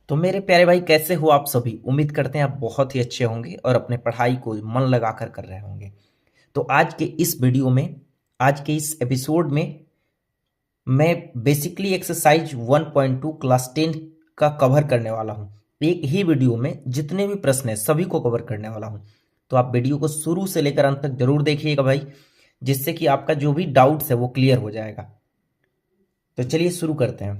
तो मेरे प्यारे भाई, कैसे हो आप सभी। उम्मीद करते हैं आप बहुत ही अच्छे होंगे और अपने पढ़ाई को मन लगाकर कर रहे होंगे। तो आज के इस वीडियो में, आज के इस एपिसोड में मैं बेसिकली एक्सरसाइज 1.2 क्लास 10 का कवर करने वाला हूं। एक ही वीडियो में जितने भी प्रश्न हैं सभी को कवर करने वाला हूं। तो आप वीडियो को शुरू से लेकर अंत तक जरूर देखिएगा भाई, जिससे कि आपका जो भी डाउट्स है वो क्लियर हो जाएगा। तो चलिए शुरू करते हैं।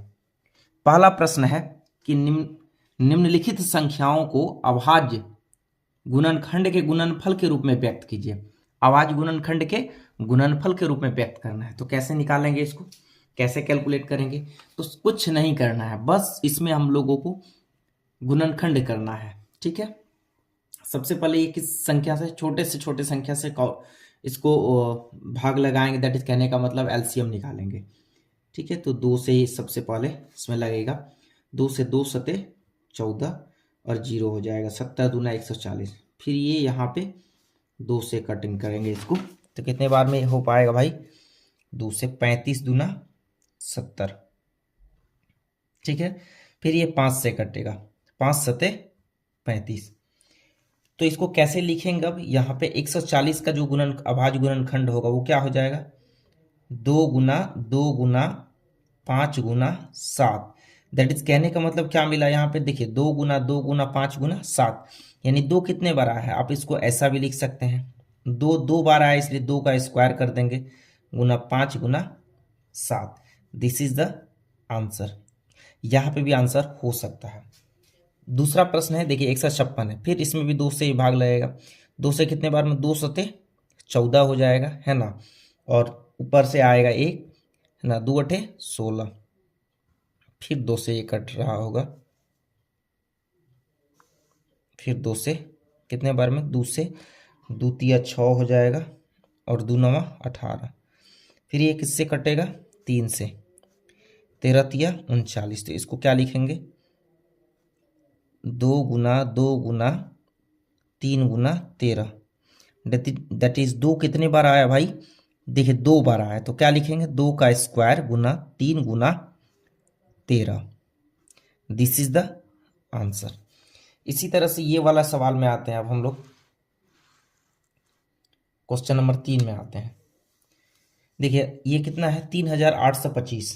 पहला प्रश्न है कि निम्नलिखित संख्याओं को अभाज्य गुणनखंड के गुणनफल के रूप में व्यक्त कीजिए। अभाज्य गुणनखंड के गुणनफल के रूप में व्यक्त करना है, तो कैसे निकालेंगे इसको, कैसे कैलकुलेट करेंगे। तो कुछ नहीं करना है, बस इसमें हम लोगों को गुणनखंड करना है। ठीक है, सबसे पहले ये किस संख्या से छोटे संख्या से इसको भाग लगाएंगे, दैट इज कहने का मतलब एलसीएम निकालेंगे। ठीक है, तो 2 से ही सबसे पहले इसमें लगेगा। 2 से 2 सते 14 और 0 हो जाएगा। 17 दूना 140। फिर ये यहाँ पे 2 से कटिंग करेंगे इसको, तो कितने बार में हो पाएगा भाई। 2 से 35 दूना 70। ठीक है, फिर ये 5 से कटेगा। 5 सते 35। तो इसको कैसे लिखेंगे अब। यहाँ पे 140 का जो अभाज्य गुणनखंड होगा वो क्या हो जाएगा, 2 गुना 5 गुना 7। दैट इज कहने का मतलब क्या मिला यहाँ पे, देखिए 2 गुना 5 गुना 7, यानी 2 कितने बार आया है। आप इसको ऐसा भी लिख सकते हैं, 2 बार आया इसलिए 2 का स्क्वायर कर देंगे, गुना 5 गुना 7। This is the answer. यहाँ पे भी आंसर हो सकता है। दूसरा प्रश्न है, देखिए 156 है, फिर इसमें भी 2 से ही भाग लगेगा। 2 से कितने बार में, 2 सते 14 हो जाएगा, है ना। और ऊपर से आएगा 1, है ना, 2 अठे 16। फिर 2 से ये कट रहा होगा, फिर 2 से कितने बार में, 2 से 2 तिया 6 हो जाएगा, और 2 नवा 18। फिर ये किससे कटेगा, 3 से, 13 तिया 39। तो इसको क्या लिखेंगे, 2 गुना 3 गुना 13। दैट इज 2 कितने बार आया भाई, देखिए 2 बार आया, तो क्या लिखेंगे, 2 का square Guna 3 Guna 13। This is the answer. इसी तरह से ये वाला सवाल में आते हैं। अब हम लोग क्वेश्चन नंबर 3 में आते हैं। देखिए ये कितना है, 3825।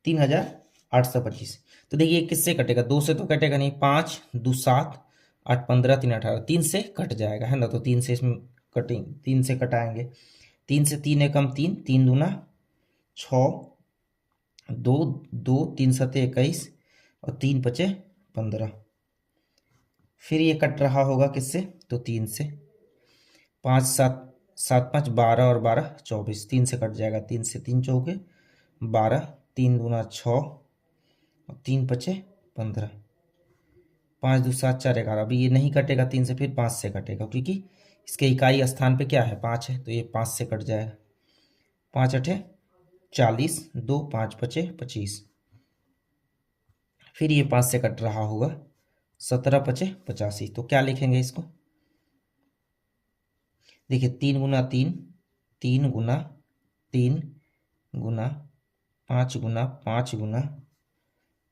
3825। तो देखिए ये किससे कटेगा, 2 से तो कटेगा नहीं, 5 2 7 8 15 3 18, 3 से कट जाएगा, है ना। तो 3 से इसमें कटिंग, 3 से कटाएंगे। 3 से 3 एकम 3, 3 दूना 6, 2 2 3 सते 21, और 3 पचे 15। फिर ये कट रहा होगा किससे, तो 3 से। 5 7 7 5 12, और 12 24। 3 से कट जाएगा, 3 से 3 चौके 12, 3 दूना 6, और 3 पचे 15। 5 2 7 4 11। अभी ये नहीं कटेगा 3 से, फिर 5 से कटेगा, क्योंकि इसके इकाई स्थान पे क्या है, 5 है, तो ये 5 से कट जाएगा। 5 अठे 40, 2 5 पचे 25। फिर ये 5 से कट रहा होगा, 17 पचे 85। तो क्या लिखेंगे इसको, देखिए 3 गुना 3, 3 गुना 3 गुना 5 गुना 5 गुना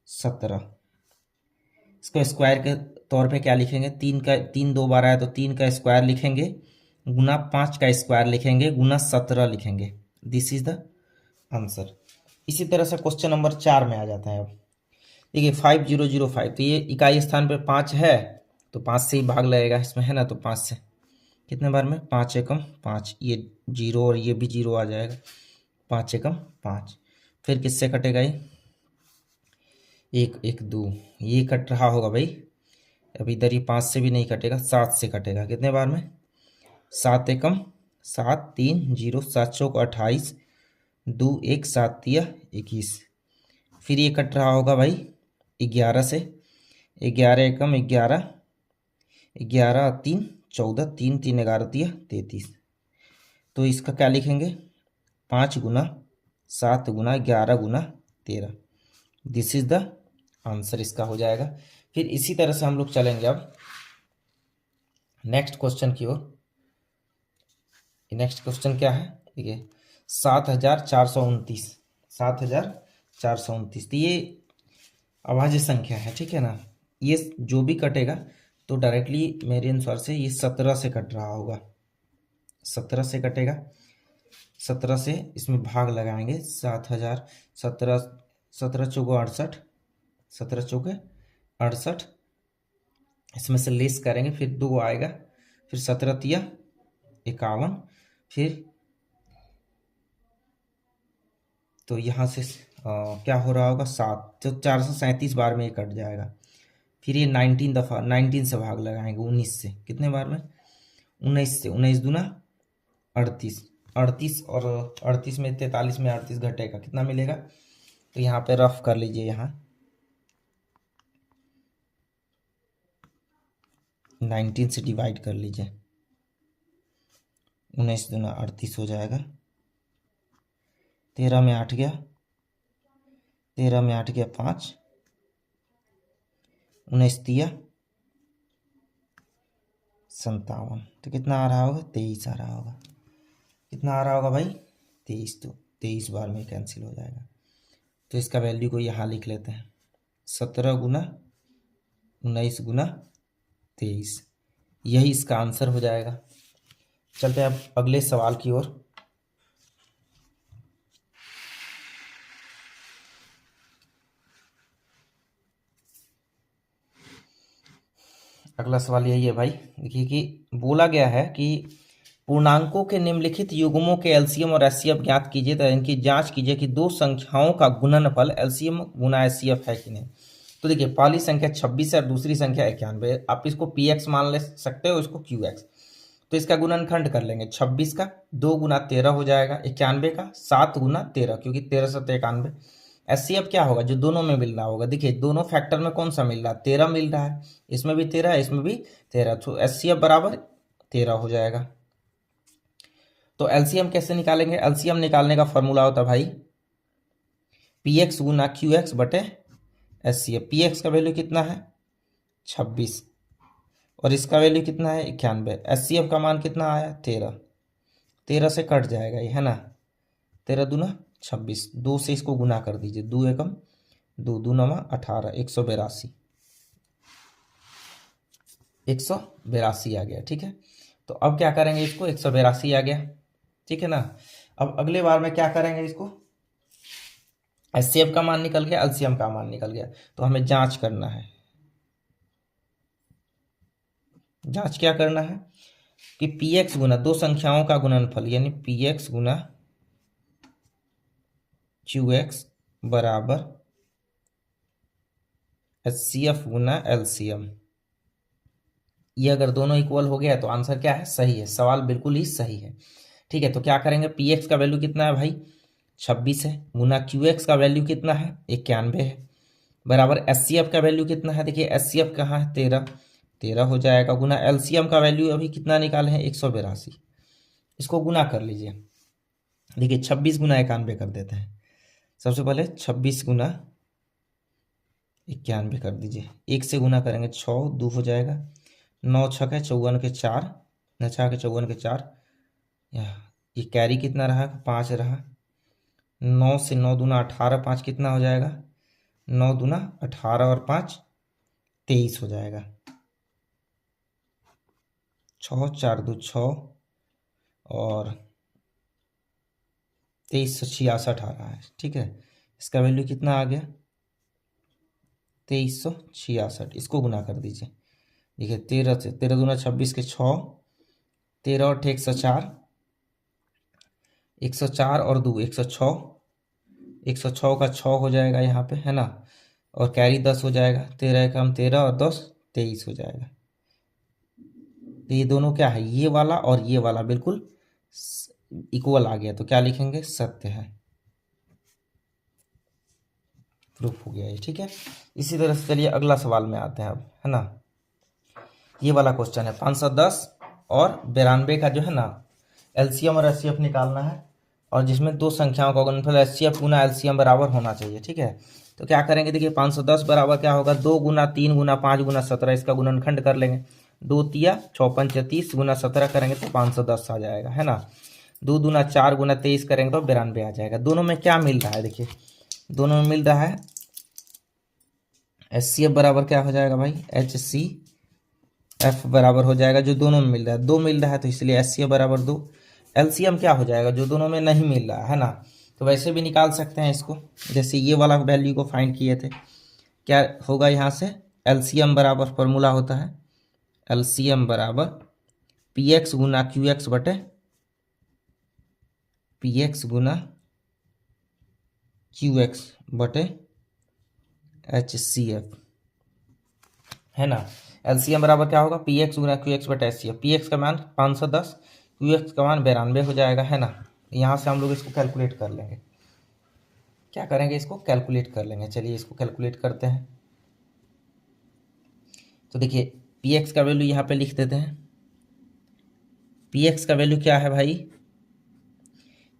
17। इसको स्क्वायर के तौर पे क्या लिखेंगे, 3 2 बार आया तो 3 का स्क्वायर लिखेंगे, गुना 5 का स्क्वायर लिखेंगे, गुना 17 लिखेंगे। This is the answer. इसी तरह से क्वेश्चन नंबर 4 में आ जाता है। अब देखिए 5005, तो ये इकाई स्थान पे 5 है, तो 5 से ही भाग लगेगा इसमें, है ना। तो 5 से कितने बार में, 5 एकम 5, ये 0 और ये भी 0 आ जाएगा। 5 एकम 5। फिर किससे कटेगा ये, 1 1 2, ये कट रहा होगा भाई। अब इधर ये 5 से भी नहीं कटेगा, 7 से कटेगा। कितने बार में, 7 एकम 7, 3 0, 7 चौक 28, 2 1 7 तिया 21। फिर ये कट रहा होगा भाई 11 से। 11 एकम 11, 11 3 14, 3 3 11 तिया 33। तो इसका क्या लिखेंगे, 5 गुना 7 गुना 11 गुना 13। दिस इज द आंसर इसका हो जाएगा। फिर इसी तरह से हम लोग चलेंगे अब नेक्स्ट क्वेश्चन की ओर। नेक्स्ट क्वेश्चन क्या है, देखिए 7429। 7429, तो ये अभाज्य संख्या है, ठीक है ना। ये जो भी कटेगा तो डायरेक्टली मेरे अनुसार से ये 17 से कट रहा होगा, 17 से कटेगा। 17 से इसमें भाग लगाएंगे, 7,000, 17, 17 चौको 68, 17 चौके 68, इसमें से लेस करेंगे, फिर 2 आएगा, फिर 17 तिया 51, फिर तो यहाँ से क्या हो रहा होगा 7, तो 437 बार में ये कट जाएगा। फिर ये 19 दफ़ा 19 से भाग लगाएंगे, 19 से, कितने बार में 19 से, 19 दूना 38, 38 और 38 में 43 में 38 घटेगा, कितना मिलेगा, तो यहाँ पे रफ कर लीजिए, यहाँ 19 से डिवाइड कर लीजिए, 19 दूना 38 हो जाएगा, 13 में 8 गया, 13 में 8 गया 5, 19 तिया 57, तो कितना आ रहा होगा 23 आ रहा होगा, कितना आ रहा होगा भाई 23, तो 23 बार में कैंसिल हो जाएगा। तो इसका वैल्यू को यहाँ लिख लेते हैं, 17 गुना 19 गुना 23, यही इसका आंसर हो जाएगा। चलते हैं अब अगले सवाल की ओर। अगला सवाल यही है भाई, देखिए कि बोला गया है कि पूर्णांकों के निम्नलिखित युग्मों के एलसीएम और एचसीएफ ज्ञात कीजिए, तो इनकी जांच कीजिए कि दो संख्याओं का गुणनफल एलसीएम गुना एचसीएफ है कि नहीं। तो देखिए पहली संख्या 26 है और दूसरी संख्या 91, आप इसको पी एक्स मान ले सकते हो, इसको क्यू एक्स। तो इसका गुणनखंड कर लेंगे, 26 का 2 गुना 13 हो जाएगा, 91 का 7 गुना 13, क्योंकि 13 से 91। एचसीएफ क्या होगा, जो दोनों में मिल रहा होगा, देखिए दोनों फैक्टर में कौन सा मिल रहा है, 13 मिल रहा है, इसमें भी 13 है, इसमें भी 13, तो एचसीएफ बराबर 13 हो जाएगा। तो एलसीएम कैसे निकालेंगे, एलसीएम निकालने का फॉर्मूला होता है भाई पी एक्स गुना क्यू एक्स बटे एचसीएफ। पी एक्स का वैल्यू कितना है 26 और इसका वैल्यू कितना है 91, एचसीएफ का मान कितना आया 13, 13 से कट जाएगा ये, है ना, 13 दूना 26, 2 से इसको गुना कर दीजिए, 2 एकम 2, 2 नवा 18, 182, 182 आ गया, ठीक है। तो अब क्या करेंगे, इसको 182 आ गया, ठीक है ना। अब अगले बार में क्या करेंगे, इसको एचसीएफ का मान निकल गया, एलसीएम का मान निकल गया, तो हमें जांच करना है। जांच क्या करना है कि पी एक्स गुना दो संख्याओं का गुणनफल, यानी पी एक्स गुना क्यू एक्स बराबर एचसीएफ गुना एलसीएम। ये अगर दोनों इक्वल हो गया तो आंसर क्या है, सही है, सवाल बिल्कुल ही सही है, ठीक है। तो क्या करेंगे, पी एक्स का वैल्यू कितना है भाई 26 है, गुना क्यू एक्स का वैल्यू कितना है 91 है, बराबर एचसीएफ का वैल्यू कितना है, देखिए एचसीएफ कहाँ है 13, 13 हो जाएगा, गुना एलसीएम का वैल्यू अभी कितना निकाले हैं 182, इसको गुना कर लीजिए। देखिए 26 गुना 91 कर देते हैं, सबसे पहले 26 गुना 91 कर दीजिए, 1 से गुना करेंगे 6, 2 हो जाएगा, 9 छके 54 के 4, 9 छके 54 के 4, ये कैरी कितना रहा 5 रहा, 9 से 9 दूना 18, 5 कितना हो जाएगा 9 दूना 18 और 5 23 हो जाएगा, 6 4 2 6 और 2366 आ रहा है, ठीक है। इसका वैल्यू कितना आ गया 2366, इसको गुना कर दीजिए। देखिए 13 से 13 दूना 26 के 6, 13 और 104, 104 और 2 106, 106 का 6 हो जाएगा यहाँ पे, है ना, और कैरी 10 हो जाएगा, 13 का हम 13 और 10 23 हो जाएगा। तो ये दोनों क्या है, ये वाला और ये वाला बिल्कुल इक्वल आ गया, तो क्या लिखेंगे सत्य है, प्रूफ हो गया ये, ठीक है। इसी तरह से चलिए अगला सवाल में आते हैं अब, है ना। ये वाला क्वेश्चन है 510 और 92 का जो है ना एलसीएम और एचसीएफ निकालना है, और जिसमें दो संख्याओं का गुणनफल एचसीएफ गुना एलसीएम बराबर होना चाहिए, ठीक है। तो क्या करेंगे, देखिए 510 बराबर क्या होगा 2 गुना 3 गुना 5 गुना 17, इसका गुणनखंड कर लेंगे, 2 तिया 6 पंच 30 गुना 17 करेंगे तो 510 आ जाएगा, है ना। 2 दूना 4 गुना 23 करेंगे तो 92 आ जाएगा। दोनों में क्या मिल रहा है, देखिए दोनों में मिल रहा है HCF बराबर क्या हो जाएगा भाई, HCF बराबर हो जाएगा, जो दोनों में मिल रहा है, 2 मिल रहा है तो इसलिए HCF बराबर 2। LCM क्या हो जाएगा, जो दोनों में नहीं मिल रहा है ना, तो वैसे भी निकाल सकते हैं इसको, जैसे ये वाला वैल्यू को फाइंड किए थे। क्या होगा यहाँ से, LCM बराबर फॉर्मूला होता है LCM बराबर PX गुना QX बटे PX गुना QX बटे HCF, है ना। LCM बराबर क्या होगा, PX गुना QX बटे HCF। PX का मान 510, QX का मान 92 हो जाएगा, है ना। यहाँ से हम लोग इसको कैलकुलेट कर लेंगे, क्या करेंगे, इसको कैलकुलेट कर लेंगे। चलिए इसको कैलकुलेट करते हैं। तो देखिए PX का वैल्यू यहाँ पे लिख देते हैं। PX का वैल्यू क्या है भाई,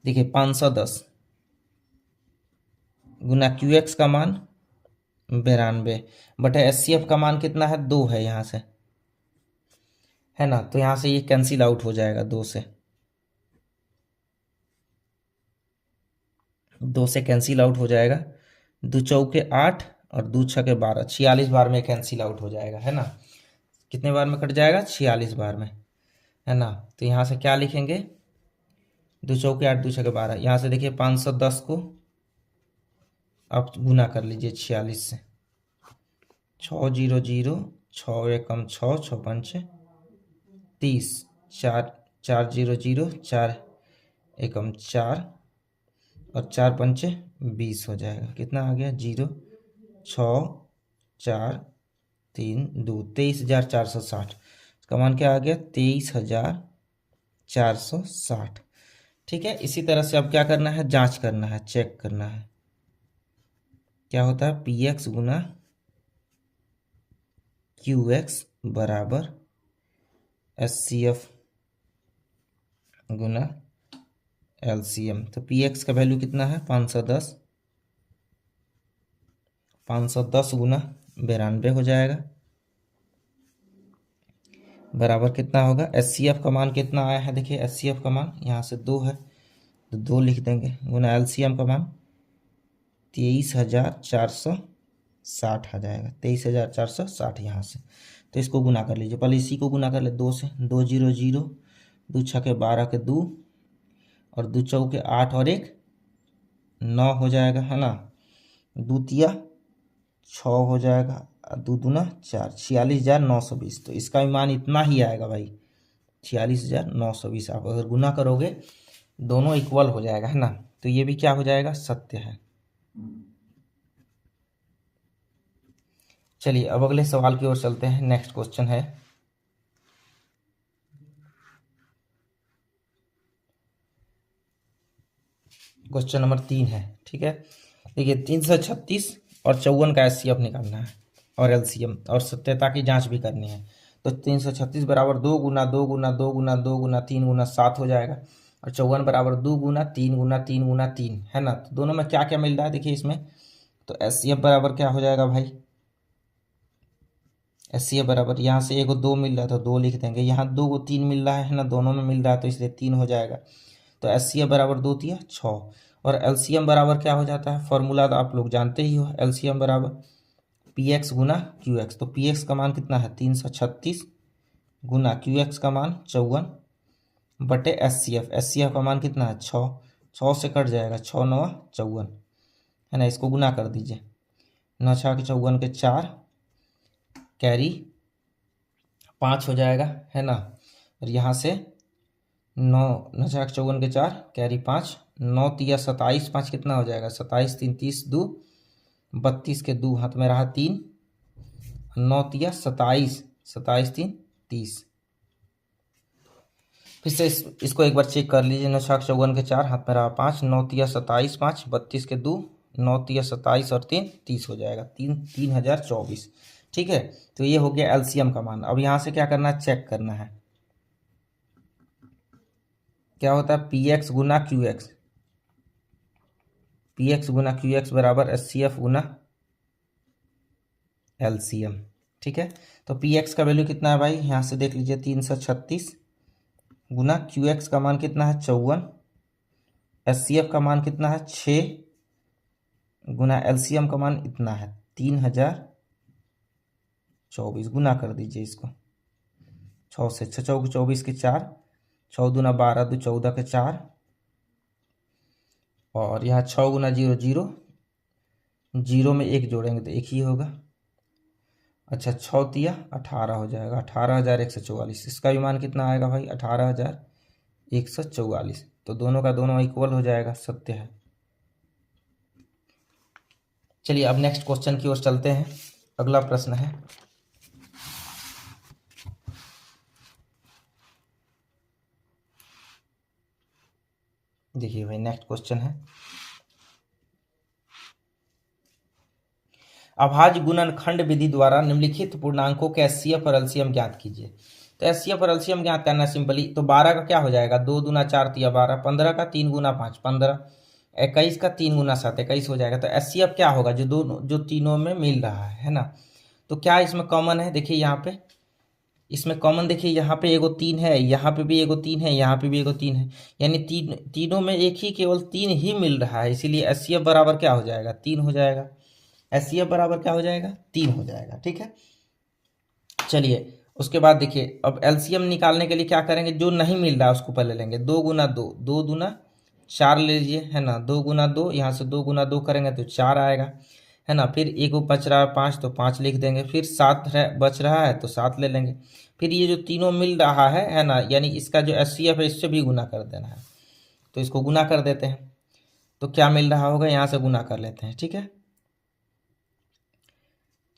देखिए 510 गुना QX का मान 92 बटे HCF का मान कितना है, 2 है यहाँ से, है ना। तो यहाँ से ये कैंसिल आउट हो जाएगा, 2 से कैंसिल आउट हो जाएगा। 2 चौके 8 और 2 छके 12, 46 बार में कैंसिल आउट हो जाएगा, है ना। कितने बार में कट जाएगा, 46 बार में, है ना। तो यहाँ से क्या लिखेंगे, 2 चौके 8 2 छके 12, यहाँ से देखिए 510 को आप गुना कर लीजिए 46 से, 600, 6 एकम 6, 6 पंचे 30, 4 400, 4 एकम 4 और 4 पंचे 20 हो जाएगा। कितना आ गया, 0 6 4 3 2, 23,460। इसका मान क्या आ गया, 23,460। ठीक है, इसी तरह से अब क्या करना है, जांच करना है, चेक करना है। क्या होता है, PX गुना QX बराबर HCF गुना LCM। तो PX का वैल्यू कितना है, 510, 510 गुना 92 हो जाएगा, बराबर कितना होगा, HCF का मान कितना आया है, देखिए HCF का मान यहाँ से 2 है तो 2 लिख देंगे, गुना LCM का मान 23,460 आ जाएगा, 23,460 यहाँ से। तो इसको गुना कर लीजिए, पहले इसी को गुना कर ले 2 से, 200, 2 छके 12 के 2 और 2 चौके 8 और 1 9 हो जाएगा, है ना। 2 तिया 6 हो जाएगा, 2 दूना 4, 46,920। तो इसका भी मान इतना ही आएगा भाई, 46,920। आप अगर गुना करोगे दोनों इक्वल हो जाएगा, है ना। तो ये भी क्या हो जाएगा, सत्य है। चलिए अब अगले सवाल की ओर चलते हैं। नेक्स्ट क्वेश्चन है, क्वेश्चन नंबर 3 है, ठीक है। देखिए 336 और 54 का HCF निकालना है और LCM और सत्यता की जांच भी करनी है। तो 336 बराबर 2 गुना 2 गुना 2 गुना 2 गुना 3 गुना 7 हो जाएगा, और 54 बराबर 2 गुना 3 गुना 3 गुना 3, है ना। तो दोनों में क्या क्या मिल रहा है, देखिए इसमें। तो HCF बराबर क्या हो जाएगा भाई, HCF बराबर यहाँ से एक 2 मिल रहा है तो 2 लिख देंगे, यहाँ 2 को 3 मिल रहा है ना, दोनों में मिल रहा है तो इसलिए 3 हो जाएगा। तो HCF बराबर 2 तिया 6, और LCM बराबर क्या हो जाता है, फॉर्मूला तो आप लोग जानते ही हो, LCM बराबर PX गुना QX। तो PX का मान कितना है, 336 गुना QX का मान 54 बटे HCF का मान कितना है, 6, 6 से कट जाएगा, 6 9 54, है ना। इसको गुना कर दीजिए, 9 6 के 54 के 4 कैरी 5 हो जाएगा, है ना। और यहाँ से 9 9 6 के 54 के 4 कैरी 5, 9 तिया 27, 5 कितना हो जाएगा, 27 3 30 2 32 के 2 हाथ में रहा 3, 9 तिया 27, 27 3 30। फिर से इसको एक बार चेक कर लीजिए, 9 6 के 54 के 4 हाथ में रहा 5, 9 तिया 27 5 32 के 2, 9 तिया 27 और 3 30 हो जाएगा, 3024। ठीक है, तो ये हो गया LCM का मान। अब यहाँ से क्या करना है, चेक करना है। क्या होता है, PX गुना QX, PX गुना QX बराबर HCF गुना LCM। ठीक है, तो PX का वैल्यू कितना है भाई, यहाँ से देख लीजिए 336 गुना QX का मान कितना है 54, HCF का मान कितना है 6 गुना LCM का मान इतना है 3024। 24 गुना कर दीजिए इसको 6 से, 6 चौक 24 के 4, 6 दूना 12, 2 14 के 4, और यहाँ 6 गुना 0 0, 0 में 1 जोड़ेंगे तो 1 ही होगा। अच्छा 6 तिया 18 हो जाएगा, 18,144। इसका भी मान कितना आएगा भाई? 18,144। तो दोनों का दोनों इक्वल हो जाएगा, सत्य है। चलिए अब नेक्स्ट क्वेश्चन की ओर चलते हैं। अगला प्रश्न है, देखिए भाई नेक्स्ट क्वेश्चन है, अभाज्य गुणनखंड विधि द्वारा निम्नलिखित पूर्णांकों के एचसीएफ और एलसीएम ज्ञात कीजिए। तो एचसीएफ और एलसीएम ज्ञात करना सिंपली, तो 12 का क्या हो जाएगा? 2 दूना 4 तिया 12, 15 का 3 गुना 5 15, 21 का 3 गुना 7 21 हो जाएगा। तो एचसीएफ क्या होगा? जो तीनों में मिल रहा है ना। तो क्या इसमें कॉमन है? देखिए यहाँ पे इसमें कॉमन, देखिए यहाँ पे एगो 3 है, यहाँ पे भी एगो 3 है, यहाँ पे भी एगो 3 है, यानी तीनों में एक ही केवल 3 ही मिल रहा है, इसीलिए एचसीएफ बराबर क्या हो जाएगा? 3 हो जाएगा। एचसीएफ बराबर क्या हो जाएगा? 3 हो जाएगा। ठीक है, चलिए उसके बाद देखिए अब एलसीएम निकालने के लिए क्या करेंगे? जो नहीं मिल रहा है उसको पहले लेंगे। 2 गुना 2, 2 दूना 4 ले लीजिए, है ना। 2 गुना 2, यहाँ से 2 गुना 2 करेंगे तो 4 आएगा, है ना। फिर एक बच रहा है 5, तो 5 लिख देंगे। फिर 7 बच रहा है तो 7 ले लेंगे। फिर ये जो तीनों मिल रहा है ना, यानी इसका जो एचसीएफ है इससे भी गुना कर देना है, तो इसको गुना कर देते हैं। तो क्या मिल रहा होगा? यहाँ से गुना कर लेते हैं। ठीक है,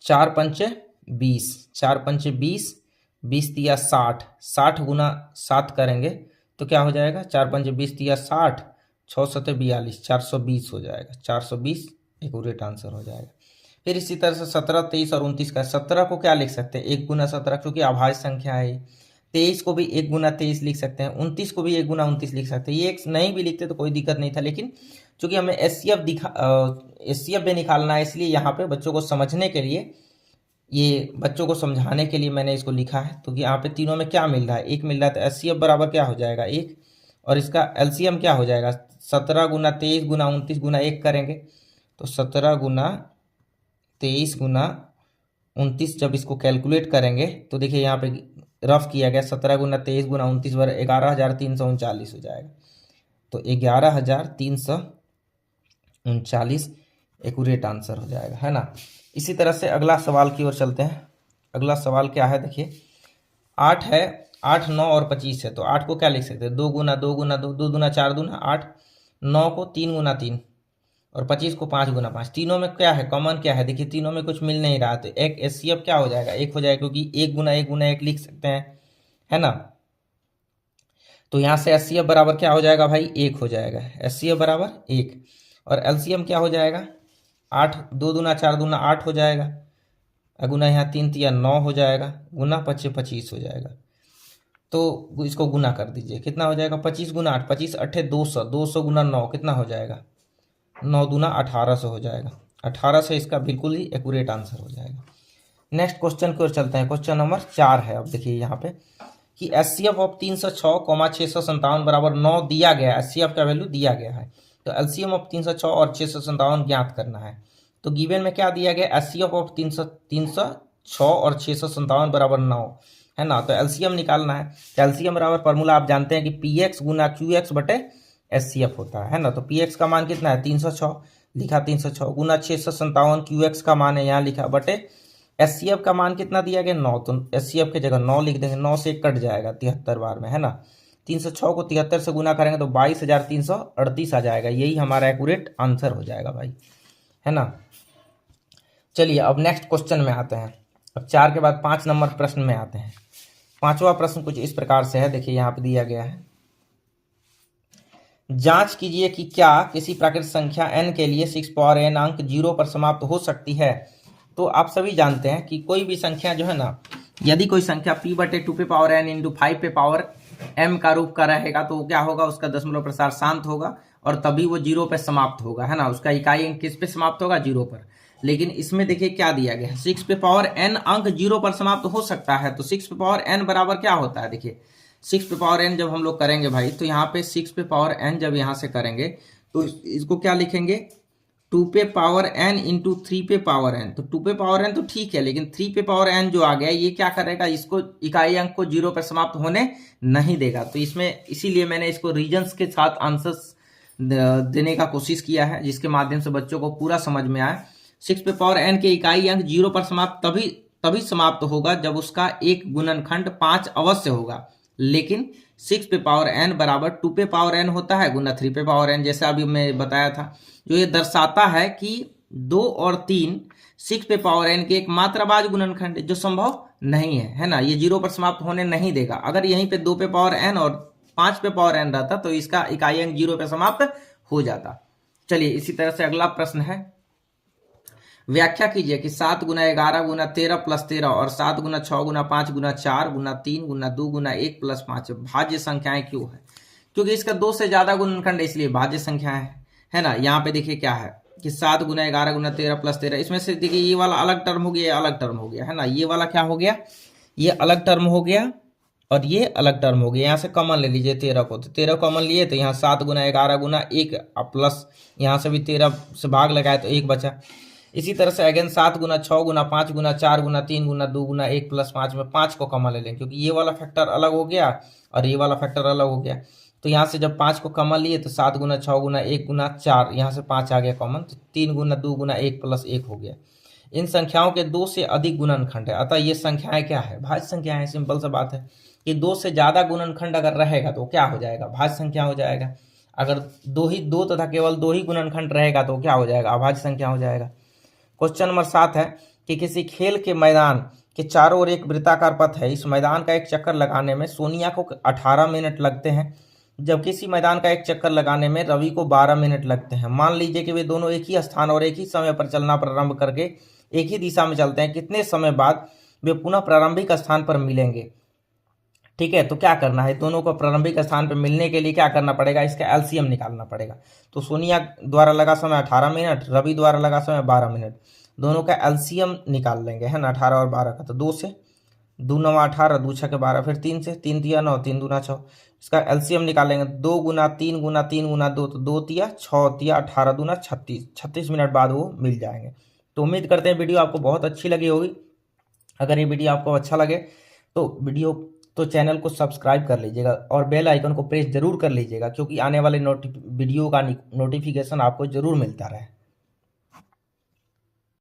4 पंचे 20, 4 पंचे 20, 20 तिया 60, 60 गुना 7 करेंगे तो क्या हो जाएगा? 4 पंचे 20 तिया 60, 6 सते 42, 420 हो जाएगा। 420 एक्यूरेट आंसर हो जाएगा। फिर इसी तरह से 17, 23 और 29 का, 17 को क्या लिख सकते हैं? 1 गुना 17, क्योंकि अभाज्य संख्या है। 23 को भी 1 गुना 23 लिख सकते हैं, 29 को भी 1 गुना 29 लिख सकते हैं। ये एक नहीं भी लिखते तो कोई दिक्कत नहीं था, लेकिन चूंकि हमें एचसीएफ भी निकालना है, इसलिए यहाँ पे बच्चों को समझने के लिए, ये बच्चों को समझाने के लिए मैंने इसको लिखा है। तो यहाँ पे तीनों में क्या मिल रहा है? 1 मिल रहा है, तो एचसीएफ बराबर क्या हो जाएगा? 1, और इसका एलसीएम क्या हो जाएगा? 17 गुना 23 गुना 29 गुना 1 करेंगे तो 17 गुना 23 गुना 29, जब इसको कैलकुलेट करेंगे तो देखिए यहाँ पे रफ किया गया, 17 गुना 23 गुना 29 बर 11,339 हो जाएगा। तो 11,339 एक्यूरेट आंसर हो जाएगा, है ना। इसी तरह से अगला सवाल की ओर चलते हैं। अगला सवाल क्या है? देखिए 8 है, 8 9 और 25 है, तो 8 को क्या लिख सकते हैं? 2 गुना 2 गुना 2, 2 दूना 4 दूना 8, 9 को 3 गुना 3 और 25 को 5 गुना 5। तीनों में क्या है? कॉमन क्या है? देखिए तीनों में कुछ मिल नहीं रहा, तो एक एचसीएफ क्या हो जाएगा? 1 हो जाएगा, क्योंकि 1 गुना 1 गुना 1 लिख सकते हैं, है ना। तो यहाँ से एचसीएफ बराबर क्या हो जाएगा भाई? 1 हो जाएगा, एचसीएफ बराबर 1। और एलसीएम क्या हो जाएगा? 8, 2 दूना 4 दूना 8 हो जाएगा, गुना यहाँ 3 तिया 9 हो जाएगा, गुना 25 25 हो जाएगा। तो इसको गुना कर दीजिए, कितना हो जाएगा? 25 गुना 8, 25 8 200, 200 गुना 9 कितना हो जाएगा? 9 दूना 1800 हो जाएगा। 1800 इसका बिल्कुल ही एक्यूरेट आंसर हो जाएगा। नेक्स्ट क्वेश्चन की ओर चलते हैं। क्वेश्चन नंबर 4 है। अब देखिए यहाँ पे कि एचसीएफ ऑफ 306, 657 बराबर 9 दिया गया है। एचसीएफ का वैल्यू दिया गया है, तो एलसीएम ऑफ 306 और 657 ज्ञात करना है। तो गिवन में क्या दिया गया? एचसीएफ ऑफ 306 और 657 बराबर 9, है ना। तो एलसीएम निकालना है। तो एलसीएम बराबर फॉर्मूला आप जानते हैं कि पीएक्स गुना क्यूएक्स बटे एचसीएफ होता है ना। तो पीएक्स का मान कितना है? 306 लिखा, 306 गुना 657, क्यूएक्स का मान है यहाँ लिखा, बटे एचसीएफ का मान कितना दिया गया? 9, तो एचसीएफ की जगह 9 लिख देंगे। 9 से कट जाएगा 73 बार में, है ना। 306 को 73 से गुना करेंगे तो 22,338 आ जाएगा। यही हमारा एक्यूरेट आंसर हो जाएगा भाई, है ना। चलिए अब नेक्स्ट क्वेश्चन में आते हैं। अब 4 के बाद 5 नंबर प्रश्न में आते हैं। 5वां प्रश्न कुछ इस प्रकार से है, देखिए यहाँ पे दिया गया है, जांच कीजिए कि क्या किसी प्राकृतिक संख्या n के लिए 6 पावर n अंक 0 पर समाप्त हो सकती है। तो आप सभी जानते हैं कि कोई भी संख्या जो है ना, यदि कोई संख्या p बटे 2 पे पावर n इंटू 5 पे पावर m का रूप का रहेगा तो क्या होगा? उसका दशमलव प्रसार शांत होगा और तभी वो 0 पे समाप्त होगा, है ना। उसका इकाई अंक किस पे समाप्त होगा? 0 पर। लेकिन इसमें देखिए क्या दिया गया है, 6 पे पावर n अंक 0 पर समाप्त हो सकता है। तो 6 पे पावर n बराबर क्या होता है? देखिए 6 पे पावर n जब हम लोग करेंगे भाई, तो यहाँ पे 6 पे पावर n जब यहाँ से करेंगे तो इसको क्या लिखेंगे? 2 पे पावर n इंटू 3 पे पावर n। तो 2 पे पावर n तो ठीक है, लेकिन 3 पे पावर n जो आ गया ये क्या करेगा, इसको इकाई अंक को 0 पर समाप्त होने नहीं देगा। तो इसमें इसीलिए मैंने इसको रीजन्स के साथ आंसर्स देने का कोशिश किया है, जिसके माध्यम से बच्चों को पूरा समझ में आए। 6 पे पावर n के इकाई अंक 0 पर समाप्त तभी समाप्त होगा जब उसका एक गुणनखंड 5 अवश्य होगा। लेकिन 6 पे पावर n बराबर 2 पे पावर n होता है गुना 3 पे पावर n, जैसे अभी मैं बताया था, जो ये दर्शाता है कि 2 और 3 6 पे पावर n के एक मात्रावाचक गुणनखंड जो संभव नहीं है ना, ये 0 पर समाप्त होने नहीं देगा। अगर यहीं पे 2 पे पावर n और 5 पे पावर n रहता तो इसका इकाई अंक 0 पे समाप्त हो जाता। चलिए इसी तरह से अगला प्रश्न है, व्याख्या कीजिए कि 7 गुना 11 गुना 13 प्लस 13 और 7 गुना 6 गुना 5 गुना 4 गुना 3 गुना 2 गुना 1 प्लस 5 भाज्य संख्याएं क्यों है। क्योंकि इसका 2 से ज्यादा गुणनखंड है इसलिए भाज्य संख्याएं है ना। यहाँ पे देखिए क्या है कि 7 गुना 11 गुना 13 प्लस 13, इसमें से देखिए ये वाला अलग टर्म हो गया, अलग टर्म हो गया है ना। ये वाला क्या हो गया, ये अलग टर्म हो गया और ये अलग टर्म हो गया। यहाँ से कॉमन ले लीजिए 13 को, तो 13 कॉमन लिए तो यहाँ 7 गुना 11 गुना 1 प्लस यहाँ से भी 13 से भाग लगाए तो 1 बचा। इसी तरह से अगेन 7 गुना 6 गुना 5 गुना 4 गुना 3 गुना 2 गुना 1 प्लस 5 में 5 को कॉमन ले लें, क्योंकि ये वाला फैक्टर अलग हो गया और ये वाला फैक्टर अलग हो गया। तो यहाँ से जब 5 को कॉमन लिए तो 7 गुना 6 गुना 1 गुना 4, यहाँ से 5 आ गया कॉमन, तो 3 गुना 2 गुना 1 प्लस 1 हो गया। इन संख्याओं के 2 से अधिक गुणनखंड है, अतः ये संख्याएं क्या है, भाज्य संख्या है। सिंपल सा बात है कि 2 से ज्यादा गुणनखंड अगर रहेगा तो क्या हो जाएगा, भाज्य संख्या हो जाएगा। अगर दो तथा केवल 2 ही गुणनखंड रहेगा तो क्या हो जाएगा, अभाज्य संख्या हो जाएगा। क्वेश्चन नंबर 7 है कि किसी खेल के मैदान के चारों ओर एक वृत्ताकार पथ है, इस मैदान का एक चक्कर लगाने में सोनिया को 18 मिनट लगते हैं, जब किसी मैदान का एक चक्कर लगाने में रवि को 12 मिनट लगते हैं। मान लीजिए कि वे दोनों एक ही स्थान और एक ही समय पर चलना प्रारंभ करके एक ही दिशा में चलते हैं, कितने समय बाद वे पुनः प्रारंभिक स्थान पर मिलेंगे। ठीक है, तो क्या करना है, दोनों को प्रारंभिक स्थान पर मिलने के लिए क्या करना पड़ेगा, इसका एलसीएम निकालना पड़ेगा। तो सोनिया द्वारा लगा समय 18 मिनट, रवि द्वारा लगा समय 12 मिनट, दोनों का एलसीएम निकाल लेंगे है ना, 18 और 12 का। तो 2 से 2 9 18, 2 6 12, फिर 3 से 3 तिया 9, 3 दूना 6, इसका एलसीएम निकालेंगे। 2 गुना 3 गुना 3 गुना 2, तो 2 तिया 6 तिया 18 दूना 36 मिनट बाद वो मिल जाएंगे। तो उम्मीद करते हैं वीडियो आपको बहुत अच्छी लगी होगी। अगर ये वीडियो आपको अच्छा लगे तो चैनल को सब्सक्राइब कर लीजिएगा और बेल आइकन को प्रेस जरूर कर लीजिएगा, क्योंकि आने वाले वीडियो का नोटिफिकेशन आपको जरूर मिलता रहे।